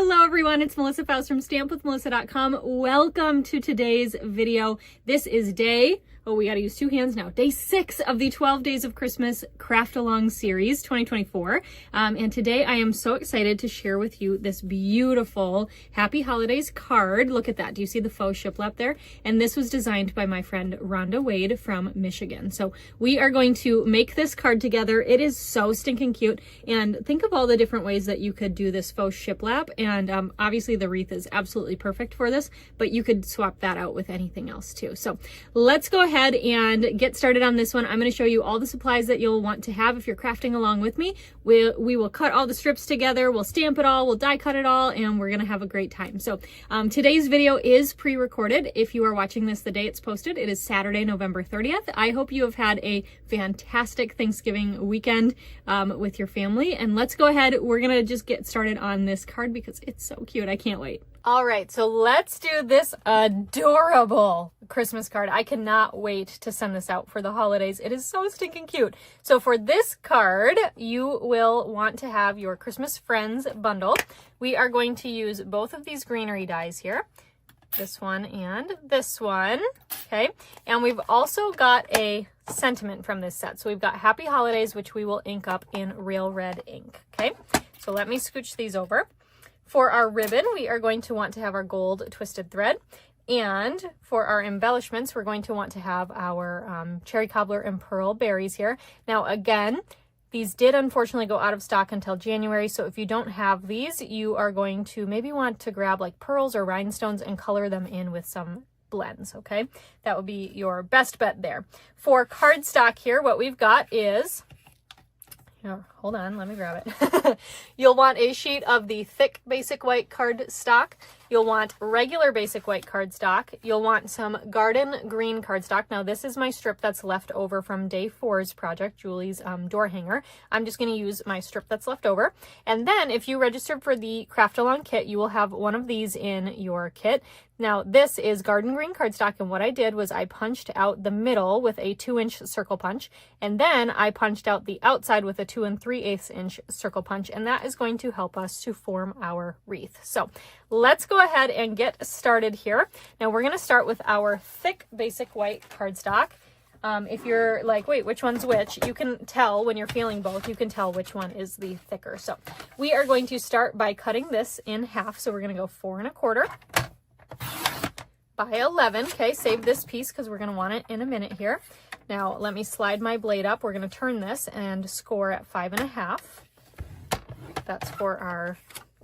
Hello everyone, it's Melissa Faust from stampwithmelissa.com. Welcome to today's video. This is we gotta use two hands now, day 6 of the 12 Days of Christmas Craft Along series 2024. And today I am so excited to share with you this beautiful Happy Holidays card. Look at that. Do you see the faux shiplap there? And this was designed by my friend Ronda Wade from Michigan. So we are going to make this card together. It is so stinking cute. And think of all the different ways that you could do this faux shiplap. And obviously the wreath is absolutely perfect for this, but you could swap that out with anything else too. So let's go ahead and get started on this one. I'm going to show you all the supplies that you'll want to have if you're crafting along with me. We will cut all the strips together, we'll stamp it all, we'll die cut it all, and we're going to have a great time. So today's video is pre-recorded. If you are watching this the day it's posted, it is Saturday, November 30th. I hope you have had a fantastic Thanksgiving weekend with your family. And let's go ahead. We're going to just get started on this card because it's so cute. I can't wait. All right, so let's do this adorable Christmas card. I cannot wait to send this out for the holidays. It is so stinking cute. So for this card, you will want to have your Christmas Friends bundle. We are going to use both of these greenery dies here, this one and this one, okay? And we've also got a sentiment from this set. So we've got Happy Holidays, which we will ink up in real red ink, okay? So let me scooch these over. For our ribbon, we are going to want to have our gold twisted thread. And for our embellishments, we're going to want to have our cherry cobbler and pearl berries here. Now, again, these did unfortunately go out of stock until January. So if you don't have these, you are going to maybe want to grab like pearls or rhinestones and color them in with some blends, okay? That would be your best bet there. For cardstock here, what we've got is... Here, hold on, let me grab it. You'll want a sheet of the thick basic white cardstock. You'll want regular basic white cardstock. You'll want some garden green cardstock. Now this is my strip that's left over from day 4's project, Julie's door hanger. I'm just going to use my strip that's left over. And then if you registered for the Craft Along kit, you will have one of these in your kit. Now this is garden green cardstock, and what I did was I punched out the middle with a 2-inch circle punch, and then I punched out the outside with a 2 3/8 inch circle punch, and that is going to help us to form our wreath. So let's go ahead and get started here. Now we're going to start with our thick basic white cardstock. If you're like, wait, which one's which? You can tell when you're feeling both, you can tell which one is the thicker. So we are going to start by cutting this in half. So we're going to go 4 1/4 by 11. Okay, save this piece because we're going to want it in a minute here. Now let me slide my blade up. We're going to turn this and score at 5 1/2. That's for our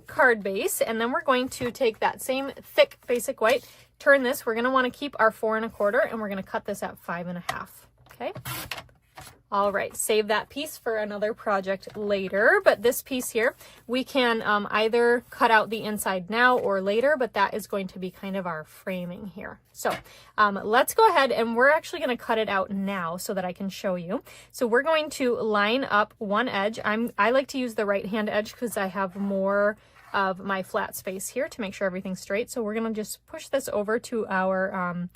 card base. And then we're going to take that same thick basic white, turn this. We're going to want to keep our 4 1/4, and we're going to cut this at 5 1/2. Okay. All right, save that piece for another project later, but this piece here, we can either cut out the inside now or later, but that is going to be kind of our framing here. So let's go ahead, and we're actually going to cut it out now so that I can show you. So we're going to line up one edge. I like to use the right hand edge because I have more of my flat space here to make sure everything's straight. So we're going to just push this over to our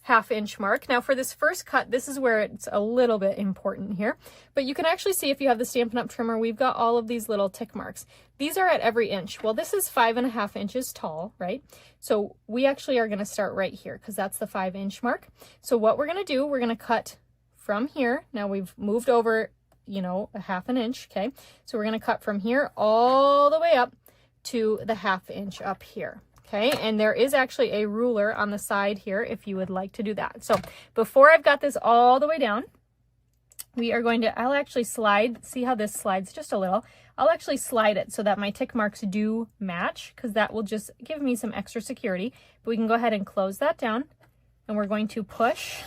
1/2 inch mark. Now for this first cut, this is where it's a little bit important here, but you can actually see if you have the Stampin' Up! Trimmer, we've got all of these little tick marks. These are at every inch. Well, this is 5 1/2 inches tall, right? So we actually are going to start right here because that's the 5-inch mark. So what we're going to do, we're going to cut from here. Now we've moved over, you know, a 1/2 inch. Okay. So we're going to cut from here all the way up to the 1/2 inch up here. Okay, and there is actually a ruler on the side here if you would like to do that. So before I've got this all the way down, we are going to, I'll actually slide, see how this slides just a little. I'll actually slide it so that my tick marks do match because that will just give me some extra security. But we can go ahead and close that down, and we're going to push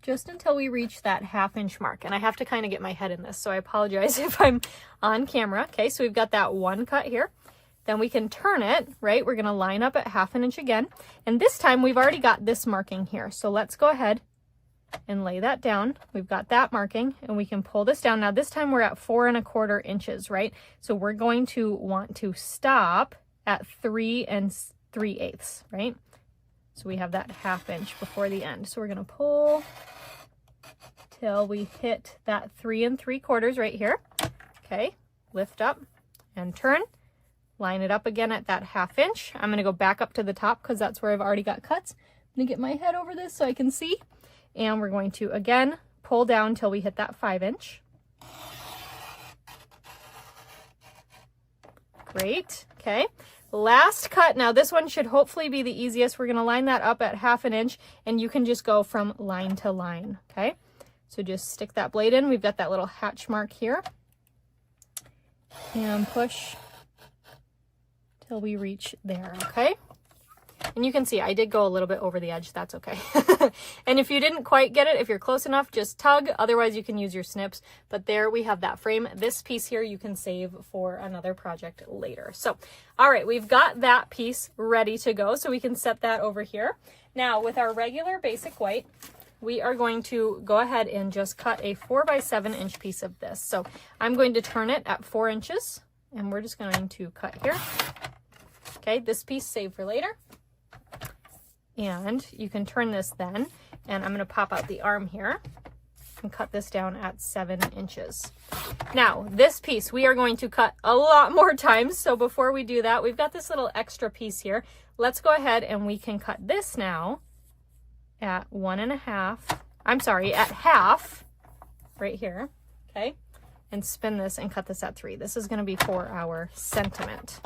just until we reach that 1/2 inch mark. And I have to kind of get my head in this, so I apologize if I'm on camera. Okay, so we've got that one cut here. Then we can turn it, right? We're going to line up at 1/2 inch again. And this time we've already got this marking here. So let's go ahead and lay that down. We've got that marking, and we can pull this down. Now this time we're at 4 1/4 inches, right? So we're going to want to stop at 3 3/8, right? So we have that 1/2 inch before the end. So we're going to pull till we hit that 3 3/4 right here. Okay, lift up and turn. line it up again at that 1/2 inch. I'm going to go back up to the top because that's where I've already got cuts. I'm going to get my head over this so I can see. And we're going to, again, pull down till we hit that 5 inch. Great. Okay. Last cut. Now this one should hopefully be the easiest. We're going to line that up at 1/2 inch, and you can just go from line to line. Okay. So just stick that blade in. We've got that little hatch mark here. And push till we reach there. Okay. And you can see I did go a little bit over the edge. That's okay. And if you didn't quite get it, if you're close enough, just tug. Otherwise, you can use your snips. But there we have that frame. This piece here you can save for another project later. So, all right, we've got that piece ready to go. So we can set that over here. Now, with our regular basic white, we are going to go ahead and just cut a 4 by 7 inch piece of this. So I'm going to turn it at 4 inches, and we're just going to cut here. Okay, this piece saved for later. And you can turn this then, and I'm going to pop out the arm here and cut this down at 7 inches. Now, this piece we are going to cut a lot more times. So before we do that, we've got this little extra piece here. Let's go ahead and we can cut this now at 1.5. I'm sorry, at 1/2 right here. Okay. And spin this and cut this at 3. This is going to be for our sentiment.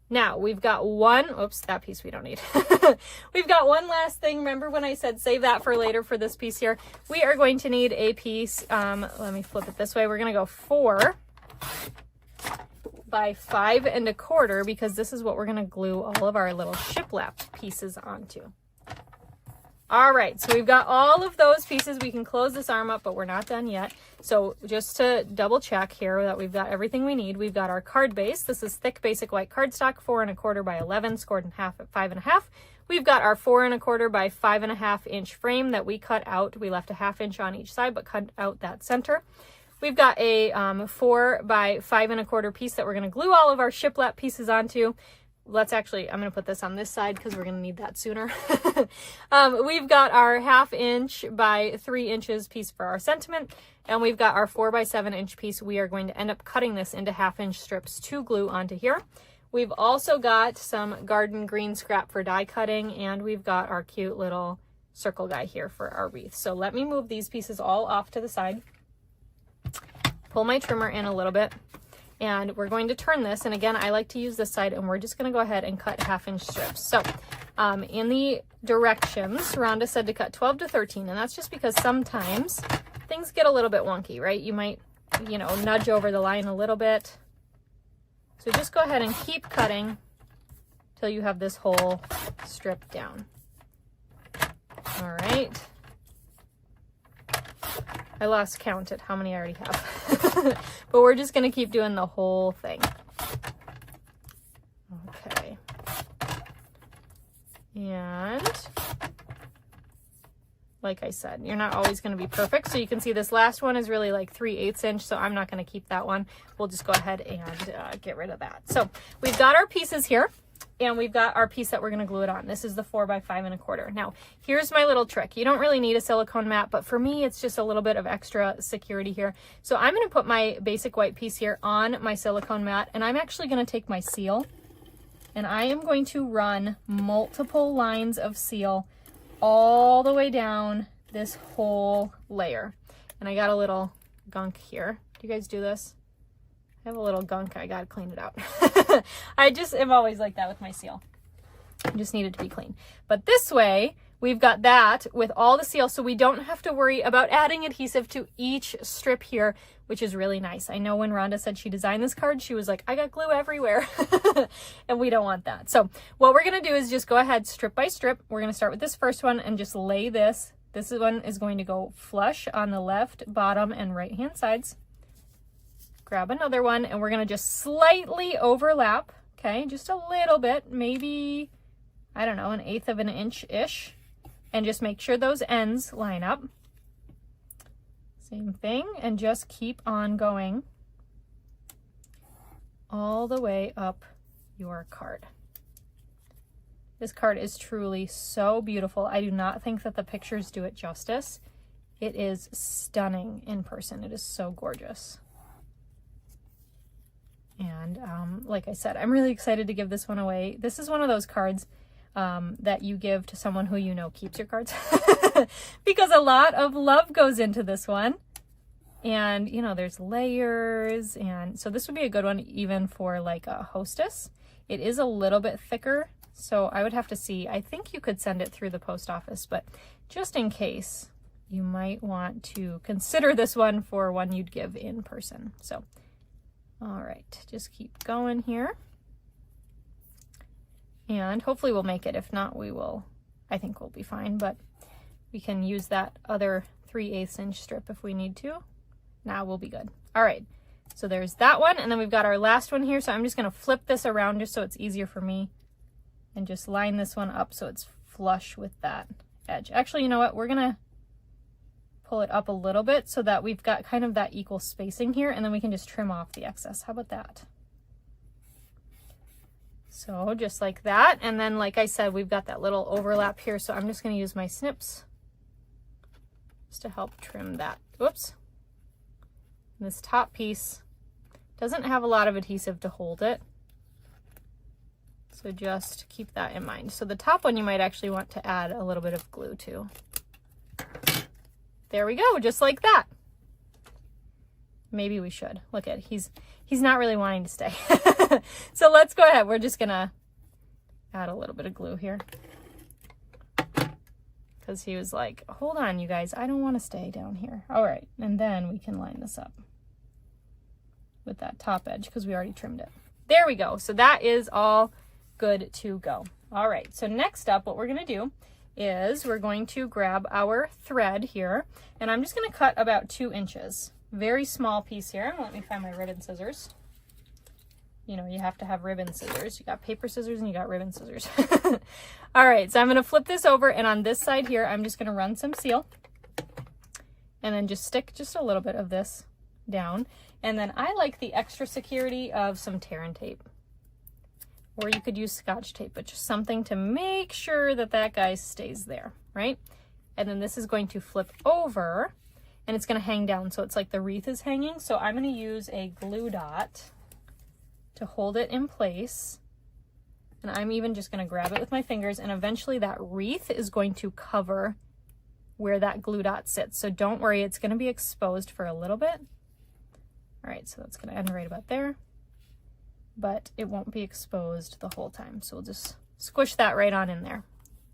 Now we've got one, oops, that piece we don't need. We've got one last thing. Remember when I said save that for later for this piece here? We are going to need a piece, let me flip it this way. We're going to go 4 by 5 1/4 because this is what we're going to glue all of our little shiplap pieces onto. All right, so we've got all of those pieces. We can close this arm up, but we're not done yet. So just to double check here that we've got everything we need, we've got our card base. This is thick basic white cardstock, 4 1/4 by 11, scored in half at 5 1/2. We've got our 4 1/4 by 5 1/2 inch frame that we cut out. We left a 1/2 inch on each side, but cut out that center. We've got a 4 by 5 1/4 piece that we're going to glue all of our shiplap pieces onto. Let's actually, I'm going to put this on this side because we're going to need that sooner. We've got our 1/2 inch by 3 inches piece for our sentiment. And we've got our 4 by 7 inch piece. We are going to end up cutting this into 1/2 inch strips to glue onto here. We've also got some garden green scrap for die cutting. And we've got our cute little circle guy here for our wreath. So let me move these pieces all off to the side. Pull my trimmer in a little bit. And we're going to turn this, and again, I like to use this side, and we're just going to go ahead and cut 1/2 inch strips. So in the directions, Rhonda said to cut 12 to 13, and that's just because sometimes things get a little bit wonky, right? You might, you know, nudge over the line a little bit. So just go ahead and keep cutting till you have this whole strip down. All right. I lost count at how many I already have. But we're just going to keep doing the whole thing. Okay. And like I said, you're not always going to be perfect. So you can see this last one is really like 3/8 inch. So I'm not going to keep that one. We'll just go ahead and get rid of that. So we've got our pieces here. And we've got our piece that we're going to glue it on. This is the 4 by 5 1/4. Now, here's my little trick. You don't really need a silicone mat, but for me, it's just a little bit of extra security here. So I'm going to put my basic white piece here on my silicone mat, and I'm actually going to take my seal, and I am going to run multiple lines of seal all the way down this whole layer. And I got a little gunk here. Do you guys do this? I have a little gunk. I got to clean it out. I just am always like that with my seal. I just need it to be clean. But this way, we've got that with all the seal, so we don't have to worry about adding adhesive to each strip here, which is really nice. I know when Rhonda said she designed this card, she was like, I got glue everywhere. And we don't want that. So what we're going to do is just go ahead strip by strip. We're going to start with this first one and just lay this. This one is going to go flush on the left, bottom, and right-hand sides. Grab another one, and we're going to just slightly overlap, okay? Just a little bit, maybe, I don't know, 1/8 of an inch-ish. And just make sure those ends line up. Same thing, and just keep on going all the way up your card. This card is truly so beautiful. I do not think that the pictures do it justice. It is stunning in person. It is so gorgeous. And like I said, I'm really excited to give this one away. This is one of those cards that you give to someone who you know keeps your cards because a lot of love goes into this one. And, you know, there's layers. And so this would be a good one even for like a hostess. It is a little bit thicker, so I would have to see. I think you could send it through the post office, but just in case, you might want to consider this one for one you'd give in person. So, all right, just keep going here. And hopefully we'll make it. If not, we will, I think we'll be fine, but we can use that other 3/8 inch strip if we need to. Now we'll be good. All right, so there's that one, and then we've got our last one here. So I'm just gonna flip this around just so it's easier for me and just line this one up so it's flush with that edge. Actually, you know what? We're gonna pull it up a little bit so that we've got kind of that equal spacing here, and then we can just trim off the excess. How about that? So just like that. And then, like I said, we've got that little overlap here. So I'm just gonna use my snips just to help trim that. Whoops. This top piece doesn't have a lot of adhesive to hold it. So just keep that in mind. So the top one you might actually want to add a little bit of glue to. There we go, just like that. Maybe we should. Look at, he's not really wanting to stay. So let's go ahead. We're just gonna add a little bit of glue here. Because he was like, hold on, you guys, I don't want to stay down here. All right, and then we can line this up with that top edge because we already trimmed it. There we go. So that is all good to go. All right, so next up, what we're gonna do is we're going to grab our thread here, and I'm just gonna cut about 2 inches. Very small piece here. Let me find my ribbon scissors. You know, you have to have ribbon scissors. You got paper scissors and you got ribbon scissors. All right, so I'm gonna flip this over, and on this side here, I'm just gonna run some seal and then just stick just a little bit of this down. And then I like the extra security of some tear and tape, or you could use Scotch tape, but just something to make sure that that guy stays there, right? And then this is going to flip over and it's gonna hang down. So it's like the wreath is hanging. So I'm gonna use a glue dot to hold it in place. And I'm even just gonna grab it with my fingers, and eventually that wreath is going to cover where that glue dot sits. So don't worry, it's gonna be exposed for a little bit. All right, so that's gonna end right about there, but it won't be exposed the whole time. So we'll just squish that right on in there,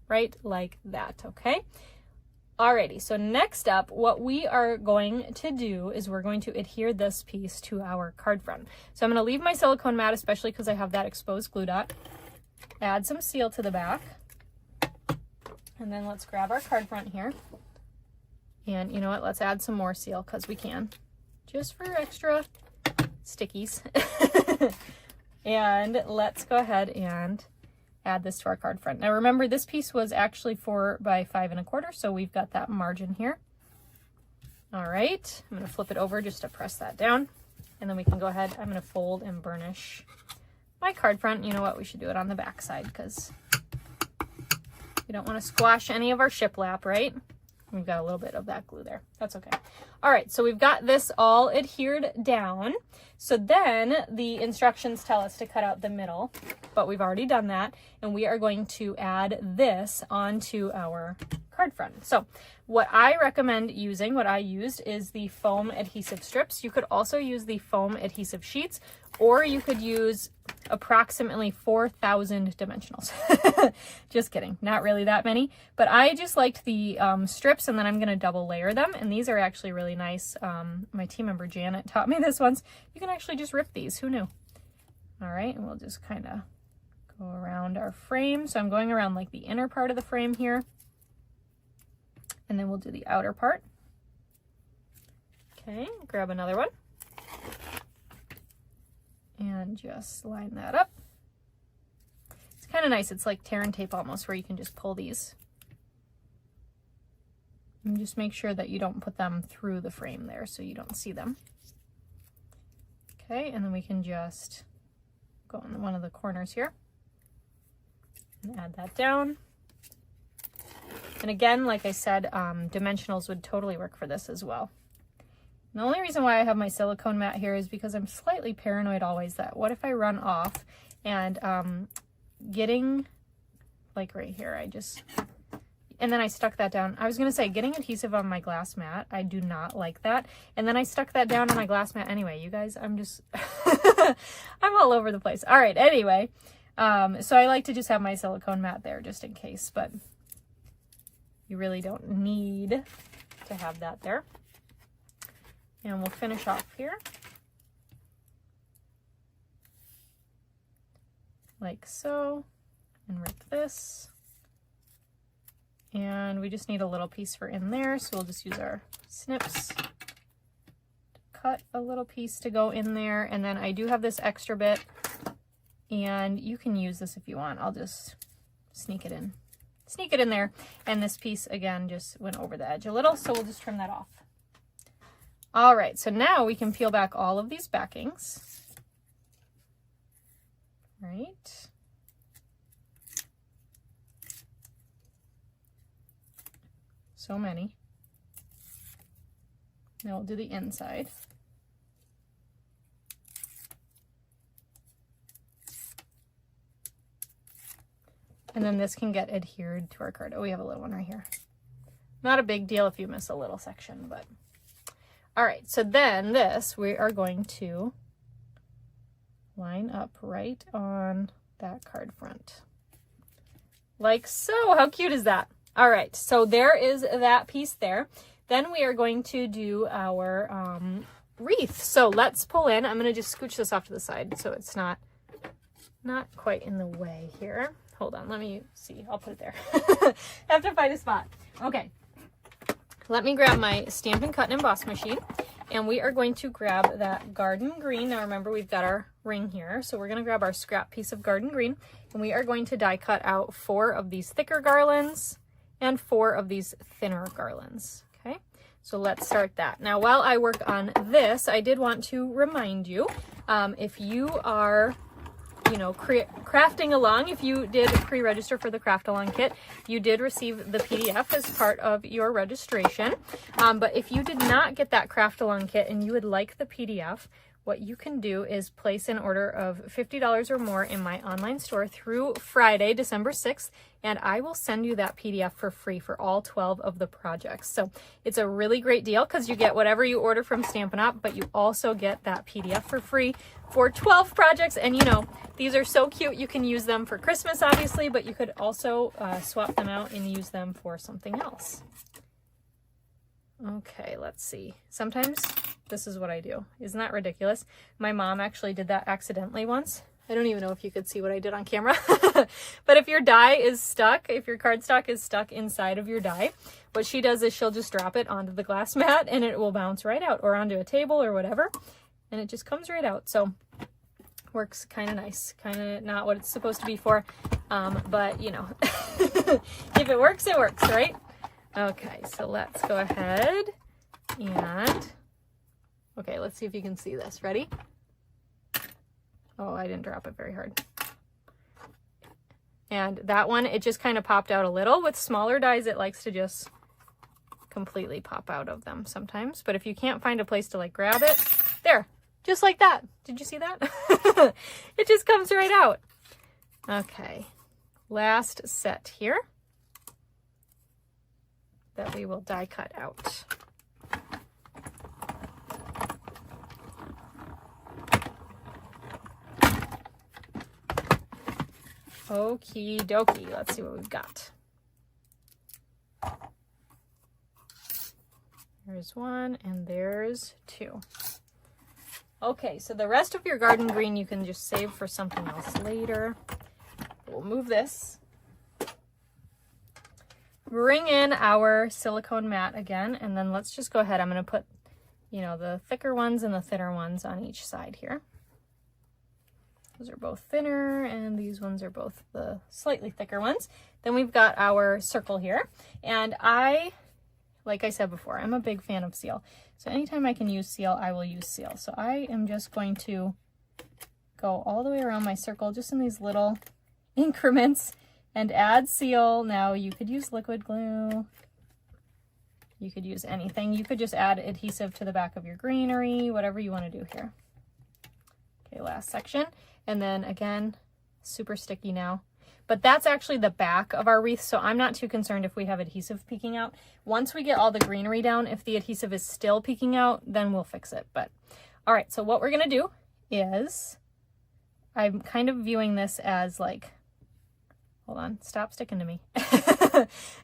right like that, okay? Alrighty, so next up, what we are going to do is we're going to adhere this piece to our card front. So I'm gonna leave my silicone mat, especially because I have that exposed glue dot. Add some seal to the back. And then let's grab our card front here. And you know what, let's add some more seal because we can, just for extra stickies. And let's go ahead and add this to our card front. Now remember, this piece was actually 4 by 5 1/4, so we've got that margin here. All right, I'm gonna flip it over just to press that down, and then we can go ahead. I'm gonna fold and burnish my card front. You know what, we should do it on the back side because we don't want to squash any of our shiplap, right? We've got a little bit of that glue there. That's okay. All right, so we've got this all adhered down. So then the instructions tell us to cut out the middle, but we've already done that. And we are going to add this onto our card front. So what I recommend using, what I used, is the foam adhesive strips. You could also use the foam adhesive sheets, or you could use approximately 4,000 dimensionals. Just kidding, not really that many, but I just liked the strips, and then I'm gonna double layer them, and these are actually really nice. My team member Janet taught me this once. You can actually just rip these, who knew? All right, and we'll just kind of go around our frame. So I'm going around like the inner part of the frame here, and then we'll do the outer part. Okay, grab another one. And just line that up. It's kind of nice. It's like tear and tape almost, where you can just pull these. And just make sure that you don't put them through the frame there so you don't see them. Okay, and then we can just go in one of the corners here and add that down. And again, like I said, dimensionals would totally work for this as well. And the only reason why I have my silicone mat here is because I'm slightly paranoid always that what if I run off and getting, like right here, and then I stuck that down. I was going to say getting adhesive on my glass mat. I do not like that. And then I stuck that down on my glass mat anyway. You guys, I'm just, I'm all over the place. All right. Anyway, so I like to just have my silicone mat there just in case, but you really don't need to have that there. And we'll finish off here. Like so. And rip this. And we just need a little piece for in there, so we'll just use our snips to cut a little piece to go in there. And then I do have this extra bit, and you can use this if you want. I'll just sneak it in there. And this piece again just went over the edge a little, so we'll just trim that off. All right, so now we can peel back all of these backings. Right. So many. Now we'll do the inside. And then this can get adhered to our card. Oh, we have a little one right here. Not a big deal if you miss a little section, but. All right, so then this, we are going to line up right on that card front. Like so. How cute is that? All right, so there is that piece there. Then we are going to do our wreath. So let's pull in. I'm going to just scooch this off to the side so it's not quite in the way here. Hold on, let me see. I'll put it there. I have to find a spot. Okay, let me grab my Stampin' Cut and Emboss machine, and we are going to grab that garden green. Now remember, we've got our ring here, so we're going to grab our scrap piece of garden green, and we are going to die cut out 4 of these thicker garlands and 4 of these thinner garlands. Okay, so let's start that. Now, while I work on this, I did want to remind you, if you are, you know, crafting along, if you did pre-register for the craft along kit, you did receive the PDF as part of your registration. But if you did not get that craft along kit and you would like the PDF, what you can do is place an order of $50 or more in my online store through Friday, December 6th, and I will send you that PDF for free for all 12 of the projects. So it's a really great deal because you get whatever you order from Stampin' Up, but you also get that PDF for free for 12 projects. And you know, these are so cute. You can use them for Christmas, obviously, but you could also swap them out and use them for something else. Okay, let's see. Sometimes this is what I do. Isn't that ridiculous? My mom actually did that accidentally once. I don't even know if you could see what I did on camera. But if your die is stuck, if your cardstock is stuck inside of your die, what she does is she'll just drop it onto the glass mat and it will bounce right out, or onto a table or whatever, and it just comes right out. So works kind of nice. Kind of not what it's supposed to be for, but you know, if it works, it works, right? Okay, so let's go ahead and, okay, let's see if you can see this. Ready? Oh, I didn't drop it very hard. And that one, it just kind of popped out a little. With smaller dies, it likes to just completely pop out of them sometimes. But if you can't find a place to like grab it, there, just like that. Did you see that? It just comes right out. Okay, last set here that we will die cut out. Okie dokie, let's see what we've got. There's one and there's 2. Okay, so the rest of your garden green you can just save for something else later. We'll move this. Bring in our silicone mat again, and then let's just go ahead. I'm going to put, you know, the thicker ones and the thinner ones on each side here. Those are both thinner, and these ones are both the slightly thicker ones. Then we've got our circle here, and like I said before, I'm a big fan of seal. So anytime I can use seal, I will use seal. So I am just going to go all the way around my circle, just in these little increments, and add seal. Now you could use liquid glue. You could use anything. You could just add adhesive to the back of your greenery, whatever you want to do here. Okay, last section. And then again, super sticky now. But that's actually the back of our wreath, so I'm not too concerned if we have adhesive peeking out. Once we get all the greenery down, if the adhesive is still peeking out, then we'll fix it. But all right, so what we're gonna do is, I'm kind of viewing this as like, hold on, stop sticking to me.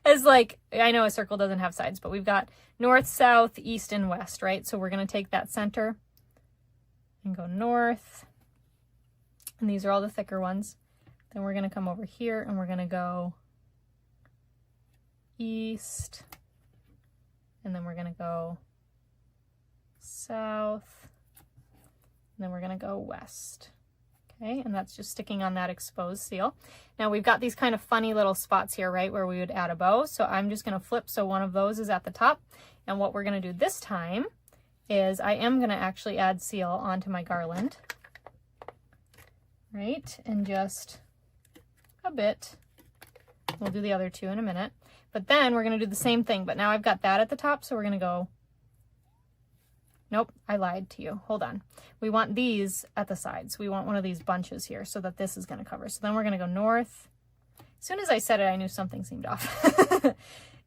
As like, I know a circle doesn't have sides, but we've got north, south, east, and west, right? So we're gonna take that center and go north. And these are all the thicker ones. Then we're gonna come over here and we're gonna go east. And then we're gonna go south. And then we're gonna go west. Okay, and that's just sticking on that exposed seal. Now we've got these kind of funny little spots here, right, where we would add a bow. So I'm just gonna flip so one of those is at the top. And what we're gonna do this time is I am gonna actually add seal onto my garland. Right, and just a bit. We'll do the other two in a minute. But then we're gonna do the same thing, but now I've got that at the top, so we're gonna go, nope, I lied to you. Hold on. We want these at the sides. We want one of these bunches here so that this is gonna cover. So then we're gonna go north. As soon as I said it, I knew something seemed off.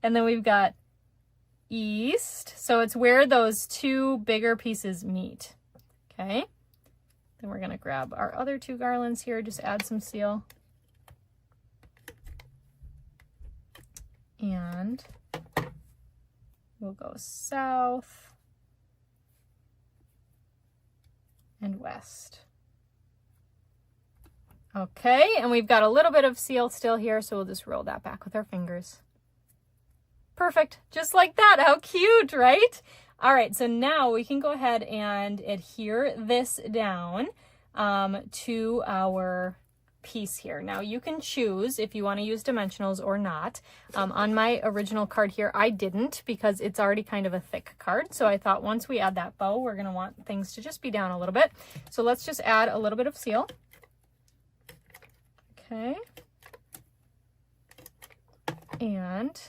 And then we've got east. So it's where those two bigger pieces meet. Okay. Then we're gonna grab our other two garlands here, just add some seal. And we'll go south and west. Okay, and we've got a little bit of seal still here, so we'll just roll that back with our fingers. Perfect, just like that. How cute, right? All right, so now we can go ahead and adhere this down to our piece here. Now you can choose if you want to use dimensionals or not. On my original card here, I didn't because it's already kind of a thick card. So I thought once we add that bow, we're going to want things to just be down a little bit. So let's just add a little bit of seal. Okay. And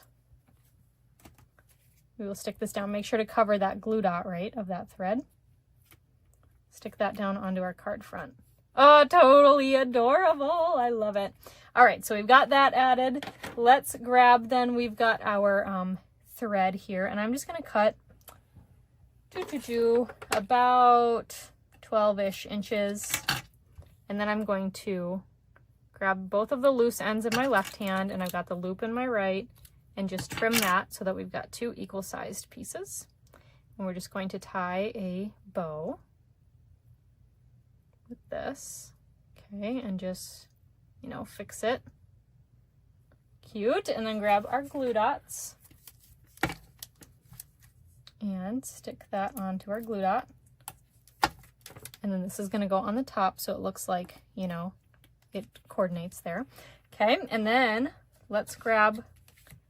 we will stick this down. Make sure to cover that glue dot, right, of that thread. Stick that down onto our card front. Oh, totally adorable. I love it. All right, so we've got that added. Let's grab then, we've got our thread here, and I'm just going to cut about 12-ish inches. And then I'm going to grab both of the loose ends in my left hand, and I've got the loop in my right, and just trim that so that we've got two equal-sized pieces. And we're just going to tie a bow with this, okay, and just, you know, fix it. Cute. And then grab our glue dots and stick that onto our glue dot. And then this is going to go on the top so it looks like, you know, it coordinates there. Okay, and then let's grab,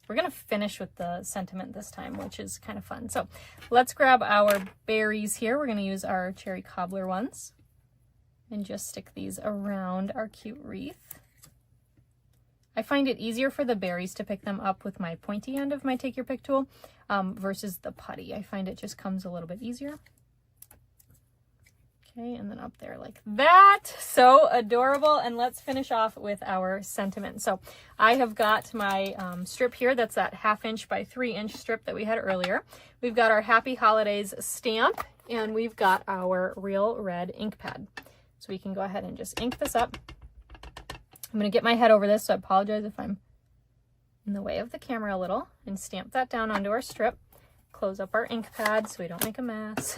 we're going to finish with the sentiment this time, which is kind of fun. So let's grab our berries here. We're going to use our cherry cobbler ones. And just stick these around our cute wreath. I find it easier for the berries to pick them up with my pointy end of my Take Your Pick tool versus the putty. I find it just comes a little bit easier. Okay, and then up there like that. So adorable. And let's finish off with our sentiment. So I have got my strip here. That's that 1/2 inch by 3 inch strip that we had earlier. We've got our Happy Holidays stamp, and we've got our Real Red ink pad. So we can go ahead and just ink this up. I'm going to get my head over this, so I apologize if I'm in the way of the camera a little, and stamp that down onto our strip. Close up our ink pad so we don't make a mess.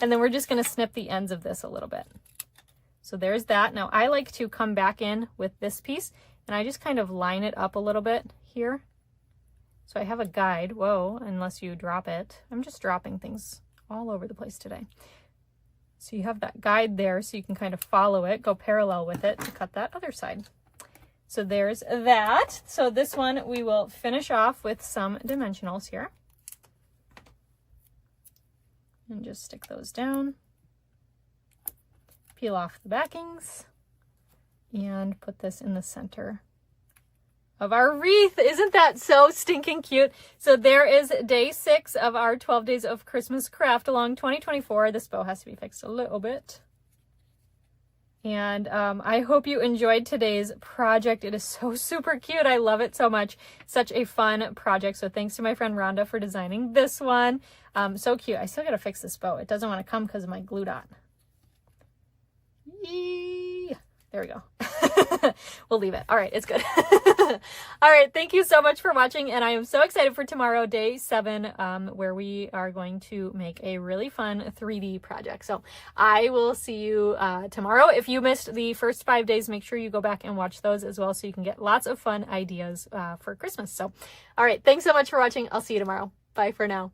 And then we're just going to snip the ends of this a little bit. So there's that. Now I like to come back in with this piece, and I just kind of line it up a little bit here. So I have a guide. Whoa, unless you drop it. I'm just dropping things all over the place today. So you have that guide there so you can kind of follow it, go parallel with it to cut that other side. So there's that. So this one we will finish off with some dimensionals here. And just stick those down. Peel off the backings and put this in the center of our wreath. Isn't that so stinking cute? So there is day 6 of our 12 days of Christmas craft along 2024. This bow has to be fixed a little bit. And I hope you enjoyed today's project. It is so super cute. I love it so much. Such a fun project. So thanks to my friend Rhonda for designing this one. So cute. I still got to fix this bow. It doesn't want to come because of my glue dot. Yee. There we go. We'll leave it. All right, it's good. All right, thank you so much for watching, and I am so excited for tomorrow, day 7, where we are going to make a really fun 3D project. So I will see you tomorrow. If you missed the first 5 days, make sure you go back and watch those as well so you can get lots of fun ideas for Christmas. So, all right, thanks so much for watching. I'll see you tomorrow. Bye for now.